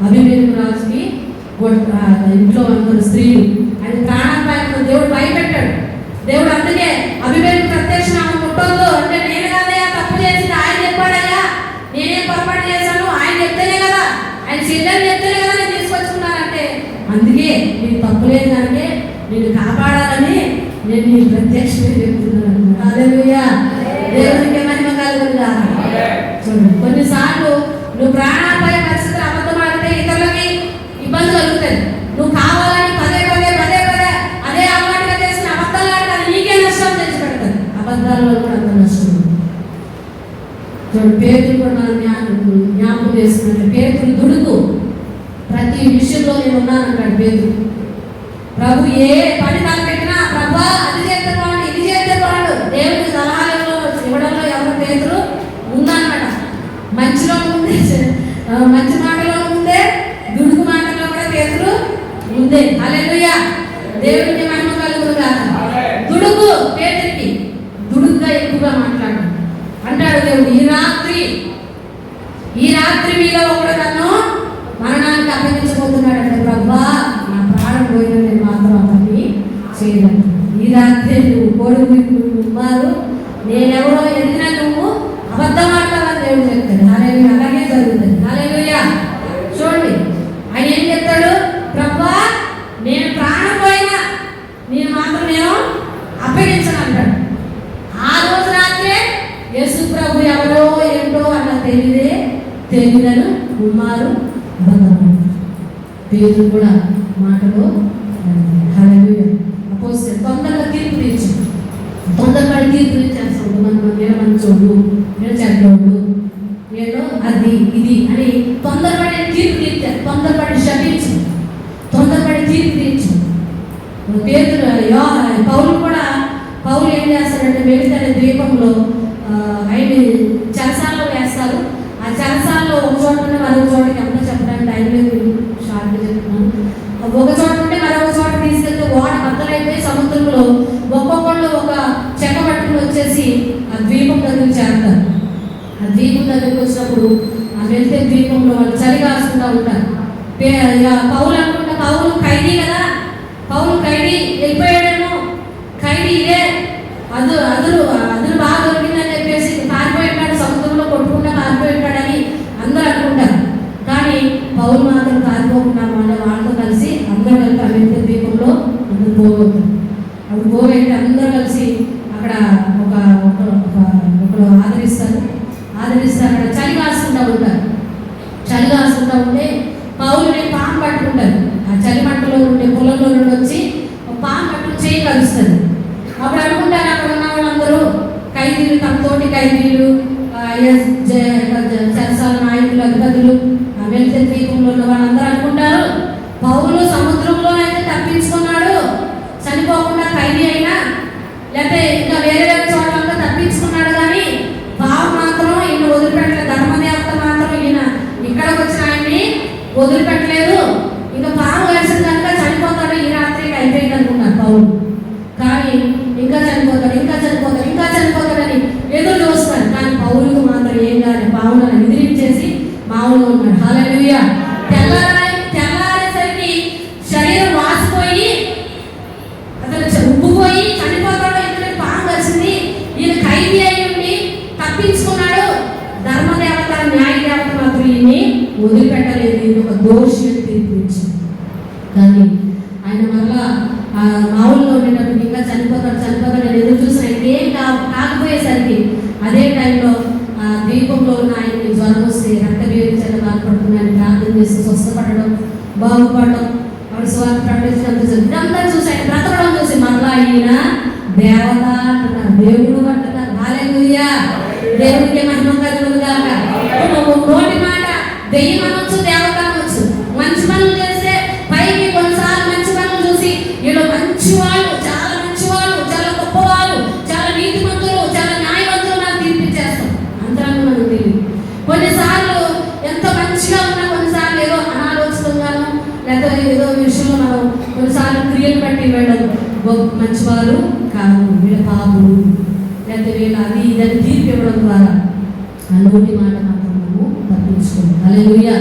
అబీమెలెకు రాజుకి ఇంట్లో అందరు స్త్రీలు ఆయన ప్రాణాపాయంతో దేవుడు భయపెట్టాడు. దేవుడు అందుకే అబీమెలెకు ప్రత్యక్షం ఆమె ముట్టొద్దు అంటే, నేను కాదయ్యా తప్పు చేసింది, ఆయన చెప్పాడయ్యా, నేనేం పొరపాటు చేశాను, ఆయన చెప్తేనే కదా, ఆయన చెల్లెని చెప్తేనే కదా నేను తీసుకొచ్చుకున్నానంటే, అందుకే నీకు తప్పు లేదు అంటే నేను కాపాడాలని నేను నీ ప్రత్యక్షమే చెప్తున్నాను. హల్లెలూయా. దేవునికి మహిమ కలుగునుగా. చూడండి, కొన్నిసార్లు నువ్వు ప్రాణాపాయ పరిస్థితులు అబద్ధం ఆడితే ఇతరులకి ఇబ్బంది కలుగుతుంది. నువ్వు కావాలని పదే అదే అలవాటుగా చేసిన అబద్ధాలు ఆడితే అది నీకే నష్టం తెచ్చి పెడతాది. అబద్ధాల వల్ల కూడా అంత నష్టం. చూడండి, పేతురు కూడా మనం జ్ఞాపకం చేసుకున్నట్టు, పేతురు దుడుకు ప్రతి విషయంలో నేను ఉన్నానంటాడు పేతురు. ప్రభు ఏ పని తలపెట్టినా ప్రభా అది చేస్తే బాగుండు, ఇది చేస్తే బాగుండు, దేవుడికి సలహాలలో ఇవ్వడంలో ఎవరు పేతురు ఉందన్నమాట. మంచిలో ముందే, మంచి మాటలో ముందే, దుడుకు మాటలో కూడా పేతురు ముందే. హల్లెలూయా. దేవుడికి మహిమ కలుగునుగా. దుడుకు పేతురికి దుడుకుగా ఎక్కువగా మాట్లాడు అంటాడు దేవుడు. ఈ రాత్రి మీలో ఒకడు నన్ను మరణానికి అప్పగించబోతున్నాడు అంటే, ప్రభా నా ప్రాణం పోయిన నేను మాత్రం అవన్నీ చేయలేదు. ఈ రాత్రి నువ్వు కొడుకు ఉన్నారు, నేనెవరో ఎదిగినా నువ్వు అబద్ధం ఆడతావని దేవుడు చెప్తాడు. హల్లెలూయా. అలాగే జరుగుతుంది. హల్లెలూయా. చూడండి, ఆయన ఏం చెప్తాడు? ప్రభా నేను ప్రాణం పోయినా నేను మాత్రం నేను అప్పగించను అంటాడు. ఆ రోజు రాత్రే యేసు ప్రభు ఎవరో ఏంటో అన్న తెలియదని కుమారు అబద్ధం. పేతురు కూడా మాటలో హల్లెలూయా. అపోస్తలుడు తొందరగా తీర్పు తీర్చాడు, తొందరపడి తీర్పు తీర్చేస్తాడు. నేను మంచోడు, నేను చెడ్డోడు, నేను అది ఇది అని తొందరపడి తీర్పు తీర్చాడు, తొందరపడి శపించు, తొందరపడి తీర్పు తీర్చు. పేతురు పౌలు ఏం చేస్తాడంటే, వెళితే ద్వీపంలో ఆయన చెరసాలలో వేస్తారు. ఆ చెరసాలలో ఒక చోట నుండి మరొక చోటకి ఎంత చెప్పడానికి టైం లేదు, షార్ట్గా చెప్తున్నాను. ఒక చోట నుండి మరొక చోట తీసుకెళ్తే ఓడ బద్దలైపోయి సముద్రంలో ఒక్కొక్కళ్ళు ఒక చెక్క పట్టుకుని వచ్చేసి ఆ ద్వీపం దగ్గరికి చేరుతారు. ఆ ద్వీపం దగ్గరికి వచ్చినప్పుడు ఆ వెళ్తే ద్వీపంలో వాళ్ళు చలి కాసుకుంటూ ఉంటారు. పౌలు అనుకుంటా, పౌలు ఖైదీ కదా, పౌలు ఖైదీ వెళ్ళిపోయాడేమో, ఖైదీ ఇదే అదురు బాగా దొరికిందని చెప్పేసి పారిపోయి ఉంటాడు, సముద్రంలో కొట్టుకుంటా పారిపోయి ఉంటాడని అందరూ అనుకుంటారు. కానీ పౌలు మాత్రం పారిపోకుండా వాళ్ళతో కలిసి అందరూ కలిపి అమెరికా ద్వీపంలో అందరూ పోగొట్టారు. అప్పుడు పోగొట్టి అందరూ కలిసి అక్కడ ఒకడు ఆదరిస్తే అక్కడ చలి కాసుకుంటూ ఉంటారు. చలి కాసుకుంటూ ఉంటే పౌలుని పాము పట్టుకుంటారు. ఆ చలి మంటలో ఉండే పొలంలో నుండి వచ్చి పాము పట్టుకు చేయి కలుస్తుంది. అప్పుడు అనుకుంటారు అక్కడ ఉన్న వాళ్ళందరూ ఖైదీలు, తమ తోటి ఖైదీలు, చెరసాల నాయకులు, అధిపతులు, వెళ్తే ద్వీపంలో ఉన్న వాళ్ళందరూ అనుకుంటారు పౌలు సముద్రంలో అయితే తప్పించుకున్నాడు, చనిపోకుండా ఖైదీ అయినా, లేకపోతే ఇంకా వేరే చోట్ల తప్పించుకున్నాడు, కానీ పాము మాత్రం ఈయన వదిలిపెట్టలేదు. ధర్మదేవత మాత్రం ఈయన ఇక్కడికి వచ్చిన ఆయన్ని వదిలిపెట్టలేదు. ఇంకా పాము కలిసిన కనుక చనిపోతాడు, ఈ రాత్రికి అయిపోయింది అనుకున్నారు పౌలు. కానీ ఇంకా చనిపోతాడని ఎదురు చూస్తారు. కానీ పౌలుకు మాత్రం ఏం కాదు, పావులను ఎదిరించేసి మామూలుగా ఉన్నాడు. హల్లెలూయా. తెల్లారేసరికి శరీరం వాసిపోయి అతను ఉబ్బిపోయి చనిపోతాడు. ఎందుకంటే పాము కలిసింది. ఈయన ఖైదీ అయి ఉండి తప్పించుకున్నాడు. ధర్మదేవత, న్యాయదేవత మాత్రం ఈయన్ని వదిలిపెట్టలేదు. ఈయన ఒక దోషి అని తీర్పించింది. కానీ ఆయన మరలా మామూలుగా ఉండేటప్పుడు ఇంకా చనిపోతాడు ఎదురు చూసిన ఏం కాకపోయేసరికి అదే టైంలో ఆ ద్వీపంలో ఉన్న ఆయనకి జ్వరం వస్తే రక్త వేయించాలని బాధపడుతున్నాయని ప్రార్థన చేసి స్వస్థపడడం, బాగుపడడం, ఆవిడ స్వార్థ ప్రకటించడం ఇదంతా చూసి ఆయన బ్రతకడం చూసి మరలా ఈయన దేవత అంటున్నారు, దేవుడు అంటున్నారు. హల్లెలూయా. దేవుడికి మహిమ కలుగుగాక. నోటి మాట దెయ్యం అనొచ్చు, దేవత అనొచ్చు. మంచి పనులు చేస్తే పైకి కొన్నిసార్లు మంచి పనులు చూసి వీళ్ళు మంచివాళ్ళు, చాలా మంచివాళ్ళు, చాలా గొప్పవాళ్ళు, చాలా నీతిమంతులు, చాలా న్యాయవంతులు నాకు తీర్పిచ్చేస్తాం. అంతరంగా మనకు తెలియదు. కొన్నిసార్లు ఎంత మంచిగా ఉన్నా కొన్నిసార్లు ఏదో అనాలోచితంగానో లేకపోతే ఏదో విషయంలో మనం కొన్నిసార్లు క్రియలు బట్టి వీళ్ళు మంచివారు కాదు, వీళ్ళ పాపులు, లేకపోతే వీళ్ళ అది ఇదని తీర్పు ఇవ్వడం ద్వారా ఆ నోటి మాట మాత్రం మనము తప్పించుకోండి. హల్లెలూయా.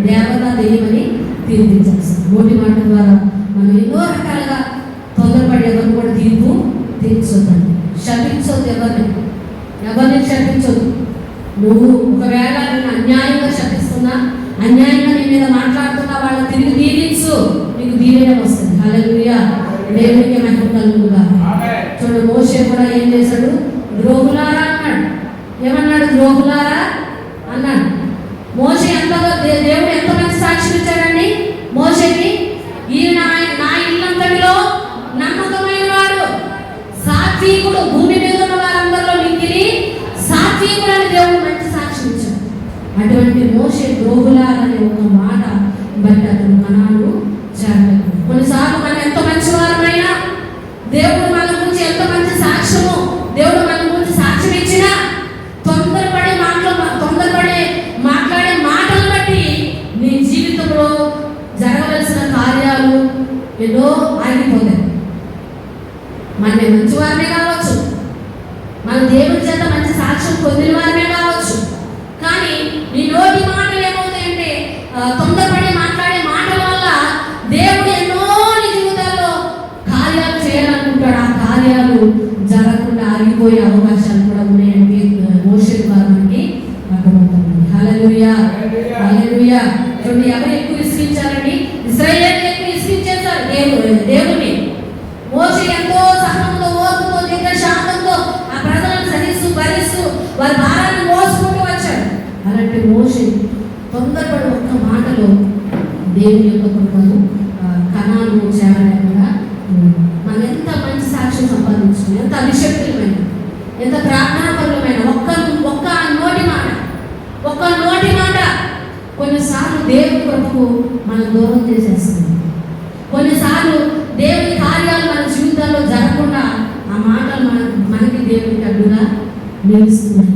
దేవత దెయ్యమని తీర్పించేస్తాం. నోటి మాట ద్వారా మనం ఎన్నో రకాలుగా తొందరపడి ఎవరిని కూడా తీర్పు తీర్చొద్దండి. శపించొద్దు, ఎవరిని శపించొద్దు. నువ్వు ఒకవేళ నేను అన్యాయంగా శపిస్తున్నా, అన్యాయంగా నీ మీద మాట్లాడుతున్నా వాళ్ళని తిరిగి దీవించు, నీకు దీవెన వస్తుంది. హల్లెలూయా. దేవునికి మహిమ కలుగుగా. చూడు, మోషే కూడా ఏం చేశాడు? ద్రోహులారా అన్నాడు. ఏమన్నాడు? ద్రోహులారా అన్నాడు. మోషే దేవుడు ఎంత మంచి సాక్ష్యం ఇచ్చాడండి మోషేకి. ఈయన నా ఇల్లంతటిలో నమ్మకమైన వాడు, సాత్వికుడు, భూమి మీద ఉన్న వారందరిలో మిక్కిలి సాత్వికుడు అని దేవుడు మంచి సాక్ష్యం ఇచ్చాడు. అటువంటి మోషే ద్రోహులారనే ఒక మాట బట్టి అతను కనాను చేరలేదు. కొన్నిసార్లు మనం ఎంత మంచి వారమైనా, దేవుడు మన గురించి ఎంత మంచి సాక్ష్యము, దేవుడు మన గురించి సాక్ష్యం ఇచ్చినా తొందరపడే మాట్లాడే మాటలు బట్టి నీ జీవితంలో జరగవలసిన కార్యాలు ఎన్నో ఆగిపోతాయి. మన మంచి వారమే కావచ్చు, మన దేవుడి చేత మంచి సాక్ష్యం పొందిన వారమే కావచ్చు, కానీ నీ నోటి మాటలు ఏమవుతాయంటే తొందరపడి మాట్లాడే మాటల వల్ల దేవుడు ఎన్నో నీ జీవితాల్లో కార్యాలు చేయాలనుకుంటాడు. ఆ కార్యాలు జరగకుండా ఆగిపోయే అవకాశాలు కూడా ఉన్నాయంటే మోషే ద్వారా మనకి అర్థమవుతుంది. హల్లెలూయా. హల్లెలూయా. చూడండి, ఎవరు ఎక్కువ విసిరించారండి? ఇశ్రాయేలు ఎక్కువ విసిరించేశారు దేవుని. మోషే ఎంతో సహనంతో, ఓర్పుతో, దీర్ఘశాంతంతో ఆ ప్రజలను సహిస్తూ భరిస్తూ వారి భారాన్ని మోసుకుంటూ వచ్చాడు. అలాంటి మోషే తొందరపడి ఒక్క మాటలో దేవుని యొక్క కృపను కణాలు చేరలేకుండా మనం ఎంత మంచి సాక్ష్యం సంపాదించుకుని, ఎంత అభిషక్తులమైన, ఎంత ప్రార్థనాపరులమైన ఒక్క నోటి మాట కొన్నిసార్లు దేవుని కృపకు మనం దూరం చేసేస్తుంది. కొన్నిసార్లు దేవుని కార్యాలు మన జీవితాల్లో జరగకుండా ఆ మాటలు మనకి దేవునికి అడ్డుగా నిలుస్తున్నాయి.